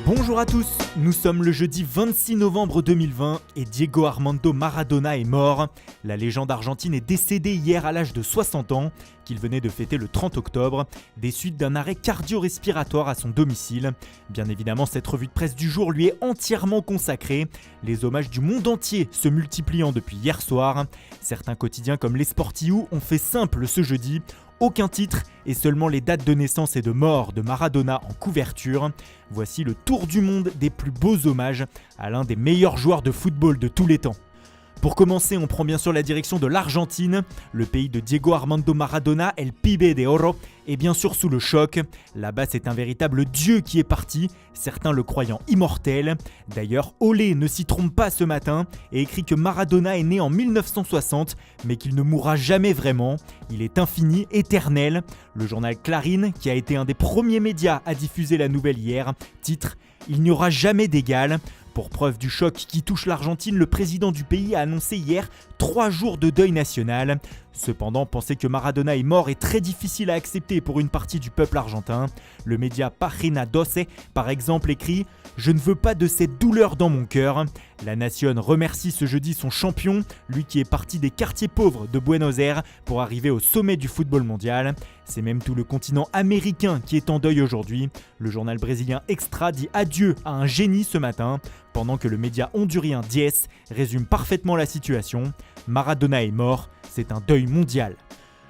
Bonjour à tous, nous sommes le jeudi 26 novembre 2020 et Diego Armando Maradona est mort. La légende argentine est décédée hier à l'âge de 60 ans, qu'il venait de fêter le 30 octobre, des suites d'un arrêt cardio-respiratoire à son domicile. Bien évidemment, cette revue de presse du jour lui est entièrement consacrée, les hommages du monde entier se multipliant depuis hier soir. Certains quotidiens comme l'Esportivo ont fait simple ce jeudi. Aucun titre et seulement les dates de naissance et de mort de Maradona en couverture. Voici le tour du monde des plus beaux hommages à l'un des meilleurs joueurs de football de tous les temps. Pour commencer, on prend bien sûr la direction de l'Argentine. Le pays de Diego Armando Maradona, El Pibe de Oro, est bien sûr sous le choc. Là-bas, c'est un véritable dieu qui est parti, certains le croyant immortel. D'ailleurs, Olé ne s'y trompe pas ce matin et écrit que Maradona est né en 1960, mais qu'il ne mourra jamais vraiment. Il est infini, éternel. Le journal Clarín, qui a été un des premiers médias à diffuser la nouvelle hier, titre « Il n'y aura jamais d'égal ». Pour preuve du choc qui touche l'Argentine, le président du pays a annoncé hier 3 jours de deuil national. Cependant, penser que Maradona est mort est très difficile à accepter pour une partie du peuple argentin. Le média Página 12, par exemple, écrit « Je ne veux pas de cette douleur dans mon cœur ». La Nation remercie ce jeudi son champion, lui qui est parti des quartiers pauvres de Buenos Aires pour arriver au sommet du football mondial. C'est même tout le continent américain qui est en deuil aujourd'hui. Le journal brésilien Extra dit adieu à un génie ce matin, pendant que le média hondurien Diez résume parfaitement la situation. Maradona est mort, c'est un deuil mondial.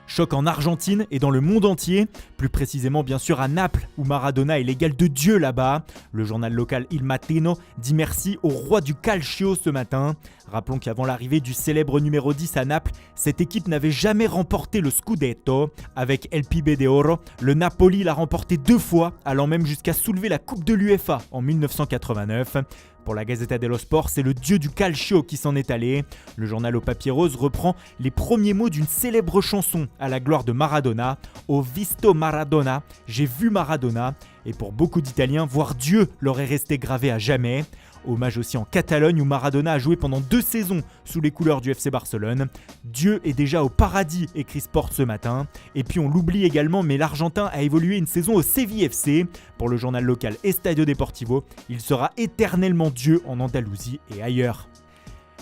Choc en Argentine et dans le monde entier, plus précisément bien sûr à Naples où Maradona est l'égal de Dieu là-bas. Le journal local Il Mattino dit merci au roi du calcio ce matin. Rappelons qu'avant l'arrivée du célèbre numéro 10 à Naples, cette équipe n'avait jamais remporté le Scudetto. Avec El Pibe de Oro, le Napoli l'a remporté 2 fois, allant même jusqu'à soulever la Coupe de l'UEFA en 1989. Pour la Gazzetta dello Sport, c'est le dieu du calcio qui s'en est allé. Le journal au papier rose reprend les premiers mots d'une célèbre chanson à la gloire de Maradona. « Ho visto Maradona », j'ai vu Maradona. Et pour beaucoup d'Italiens, voir Dieu leur est resté gravé à jamais. Hommage aussi en Catalogne où Maradona a joué pendant 2 saisons sous les couleurs du FC Barcelone. Dieu est déjà au paradis, écrit Sport ce matin. Et puis on l'oublie également, mais l'Argentin a évolué une saison au Séville FC. Pour le journal local Estadio Deportivo, il sera éternellement Dieu en Andalousie et ailleurs.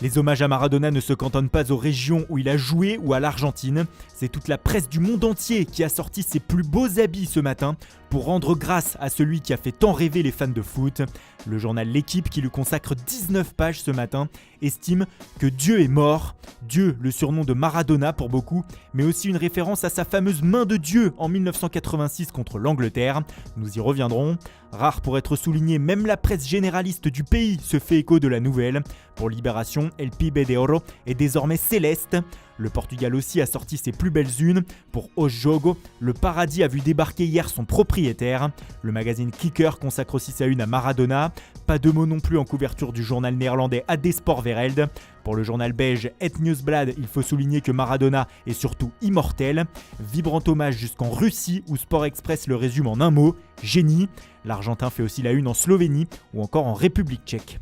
Les hommages à Maradona ne se cantonnent pas aux régions où il a joué ou à l'Argentine. C'est toute la presse du monde entier qui a sorti ses plus beaux habits ce matin pour rendre grâce à celui qui a fait tant rêver les fans de foot. Le journal L'Équipe, qui lui consacre 19 pages ce matin, estime que Dieu est mort. Dieu, le surnom de Maradona pour beaucoup, mais aussi une référence à sa fameuse main de Dieu en 1986 contre l'Angleterre. Nous y reviendrons. Rare pour être souligné, même la presse généraliste du pays se fait écho de la nouvelle. Pour Libération, El Pibe de Oro est désormais céleste. Le Portugal aussi a sorti ses plus belles unes. Pour O Jogo, le paradis a vu débarquer hier son propriétaire. Le magazine Kicker consacre aussi sa une à Maradona. Pas de mots non plus en couverture du journal néerlandais AD Sport Wereld. Pour le journal belge Het Nieuwsblad, il faut souligner que Maradona est surtout immortel. Vibrant hommage jusqu'en Russie où Sport Express le résume en un mot, génie. L'Argentin fait aussi la une en Slovénie ou encore en République tchèque.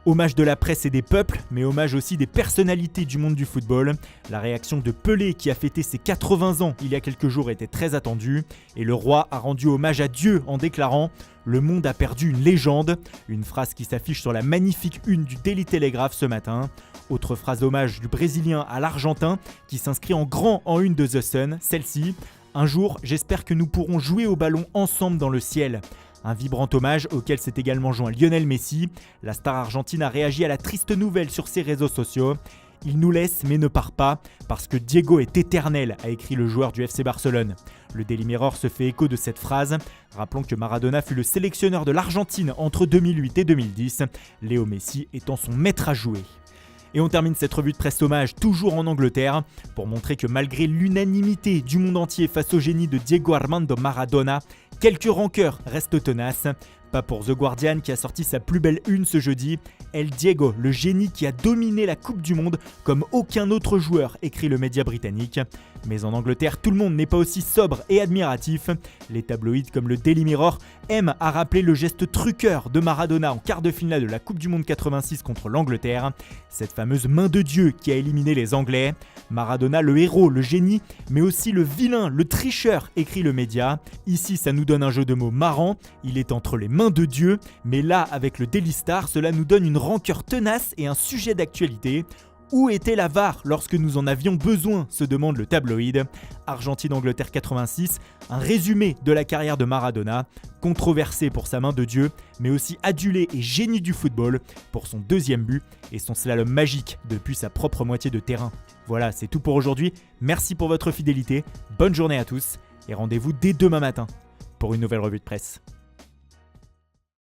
Hommage de la presse et des peuples, mais hommage aussi des personnalités du monde du football. La réaction de Pelé, qui a fêté ses 80 ans il y a quelques jours, était très attendue. Et le roi a rendu hommage à Dieu en déclarant « Le monde a perdu une légende », une phrase qui s'affiche sur la magnifique une du Daily Telegraph ce matin. Autre phrase d'hommage du Brésilien à l'Argentin, qui s'inscrit en grand en une de The Sun, celle-ci « Un jour, j'espère que nous pourrons jouer au ballon ensemble dans le ciel ». Un vibrant hommage auquel s'est également joint Lionel Messi. La star argentine a réagi à la triste nouvelle sur ses réseaux sociaux. « Il nous laisse mais ne part pas, parce que Diego est éternel », a écrit le joueur du FC Barcelone. Le Daily Mirror se fait écho de cette phrase. Rappelons que Maradona fut le sélectionneur de l'Argentine entre 2008 et 2010, Léo Messi étant son maître à jouer. Et on termine cette revue de presse hommage toujours en Angleterre pour montrer que malgré l'unanimité du monde entier face au génie de Diego Armando Maradona, quelques rancœurs restent tenaces. Pas pour The Guardian qui a sorti sa plus belle une ce jeudi. El Diego, le génie qui a dominé la Coupe du Monde comme aucun autre joueur, écrit le média britannique. Mais en Angleterre, tout le monde n'est pas aussi sobre et admiratif. Les tabloïds comme le Daily Mirror aiment à rappeler le geste truqueur de Maradona en quart de finale de la Coupe du Monde 86 contre l'Angleterre. Cette fameuse main de Dieu qui a éliminé les Anglais. Maradona, le héros, le génie, mais aussi le vilain, le tricheur, écrit le média. Ici, ça nous donne un jeu de mots marrant. Il est entre les mains de Dieu, mais là, avec le Daily Star, cela nous donne une rancœur tenace et un sujet d'actualité. Où était la VAR lorsque nous en avions besoin, se demande le tabloïd. Argentine-Angleterre 86, un résumé de la carrière de Maradona, controversé pour sa main de Dieu, mais aussi adulé et génie du football pour son deuxième but et son slalom magique depuis sa propre moitié de terrain. Voilà, c'est tout pour aujourd'hui. Merci pour votre fidélité, bonne journée à tous et rendez-vous dès demain matin pour une nouvelle revue de presse.